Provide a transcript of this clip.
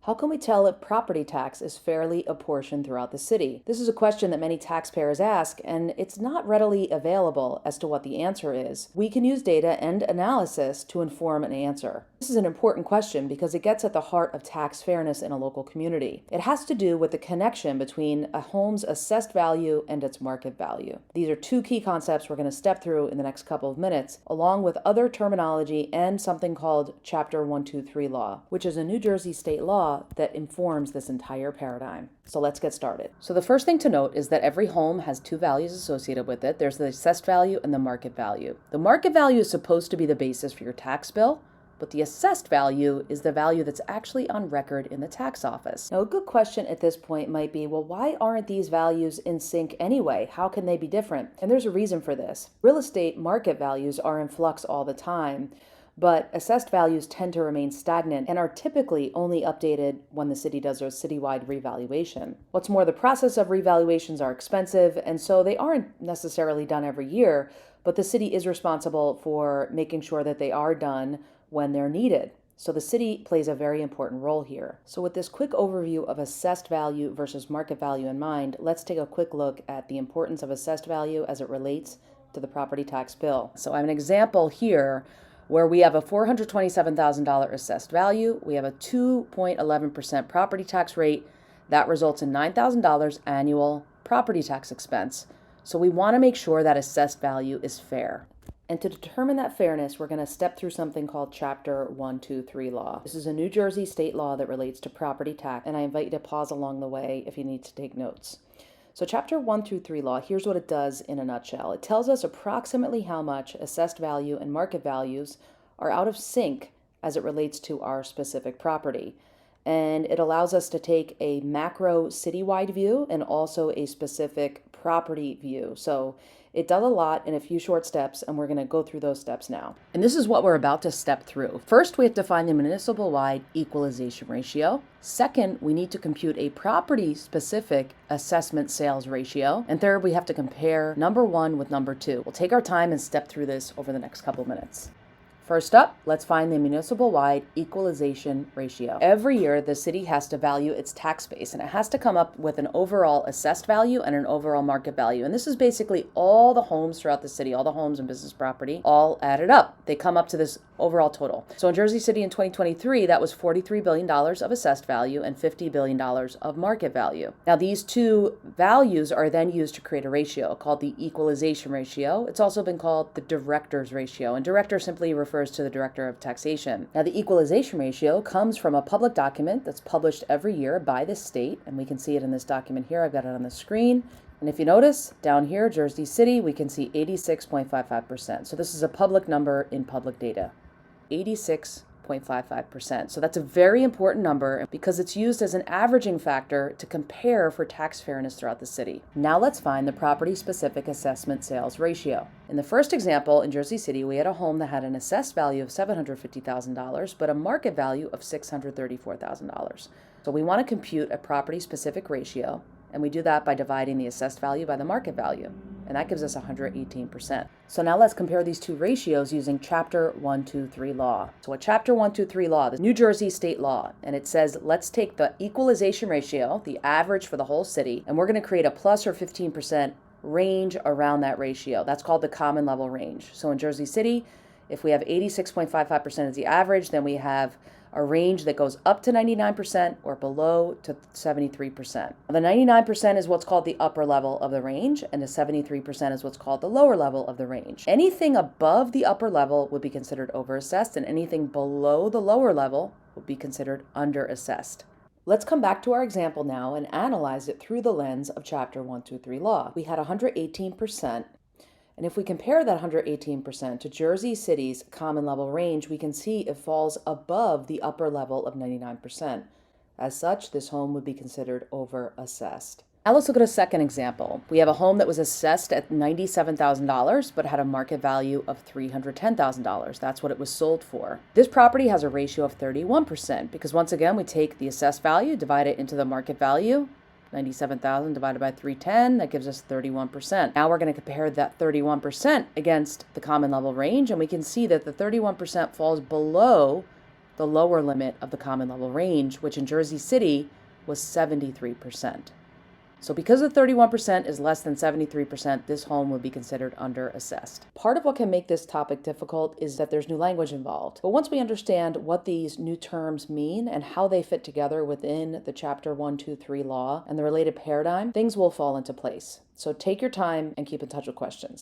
How can we tell if property tax is fairly apportioned throughout the city? This is a question that many taxpayers ask, and it's not readily available as to what the answer is. We can use data and analysis to inform an answer. This is an important question because it gets at the heart of tax fairness in a local community. It has to do with the connection between a home's assessed value and its market value. These are two key concepts we're going to step through in the next couple of minutes, along with other terminology and something called Chapter 123 law, which is a New Jersey state law that informs this entire paradigm. So let's get started. So the first thing to note is that every home has two values associated with it. There's the assessed value and the market value. The market value is supposed to be the basis for your tax bill, but the assessed value is the value that's actually on record in the tax office. Now, a good question at this point might be, well, why aren't these values in sync anyway? How can they be different? And there's a reason for this. Real estate market values are in flux all the time, but assessed values tend to remain stagnant and are typically only updated when the city does a citywide revaluation. What's more, the process of revaluations are expensive, and so they aren't necessarily done every year, but the city is responsible for making sure that they are done when they're needed. So the city plays a very important role here. So with this quick overview of assessed value versus market value in mind, let's take a quick look at the importance of assessed value as it relates to the property tax bill. So I have an example here where we have a $427,000 assessed value. We have a 2.11% property tax rate. That results in $9,000 annual property tax expense. So we want to make sure that assessed value is fair. And to determine that fairness, we're going to step through something called Chapter 123 law. This is a New Jersey state law that relates to property tax, and I invite you to pause along the way if you need to take notes. So Chapter 123 law, here's what it does in a nutshell. It tells us approximately how much assessed value and market values are out of sync as it relates to our specific property. And it allows us to take a macro citywide view and also a specific property view. So it does a lot in a few short steps, and we're going to go through those steps now. And this is what we're about to step through. First, we have to find the municipal-wide equalization ratio. Second, we need to compute a property-specific assessment sales ratio. And third, we have to compare number one with number two. We'll take our time and step through this over the next couple of minutes. First up, let's find the municipal-wide equalization ratio. Every year, the city has to value its tax base, and it has to come up with an overall assessed value and an overall market value. And this is basically all the homes throughout the city, all the homes and business property, all added up. They come up to this overall total. So in Jersey City in 2023, that was $43 billion of assessed value and $50 billion of market value. Now, these two values are then used to create a ratio called the equalization ratio. It's also been called the director's ratio, and director simply refers to the director of taxation. Now, the equalization ratio comes from a public document that's published every year by the state, and we can see it in this document here. I've got it on the screen. And if you notice, down here, Jersey City, we can see 86.55%. So this is a public number in public data, 86.55%. So that's a very important number because it's used as an averaging factor to compare for tax fairness throughout the city. Now let's find the property-specific assessment sales ratio. In the first example, in Jersey City, we had a home that had an assessed value of $750,000, but a market value of $634,000. So we want to compute a property-specific ratio, and we do that by dividing the assessed value by the market value, and that gives us 118%. So now let's compare these two ratios using Chapter 123 law. So a Chapter 123 law, the New Jersey state law, and it says let's take the equalization ratio, the average for the whole city, and we're going to create a plus or 15% range around that ratio. That's called the common level range. So in Jersey City, if we have 86.55% as the average, then we have a range that goes up to 99% or below to 73%. The 99% is what's called the upper level of the range, and the 73% is what's called the lower level of the range. Anything above the upper level would be considered overassessed, and anything below the lower level would be considered underassessed. Let's come back to our example now and analyze it through the lens of Chapter 123 law. We had 118%. And if we compare that 118% to Jersey City's common level range, we can see it falls above the upper level of 99%. As such, this home would be considered overassessed. Now let's look at a second example. We have a home that was assessed at $97,000, but had a market value of $310,000. That's what it was sold for. This property has a ratio of 31%, because once again, we take the assessed value, divide it into the market value, 97,000 divided by 310, that gives us 31%. Now we're going to compare that 31% against the common level range, and we can see that the 31% falls below the lower limit of the common level range, which in Jersey City was 73%. So because the 31% is less than 73%, this home would be considered underassessed. Part of what can make this topic difficult is that there's new language involved. But once we understand what these new terms mean and how they fit together within the Chapter 123 law and the related paradigm, things will fall into place. So take your time and keep in touch with questions.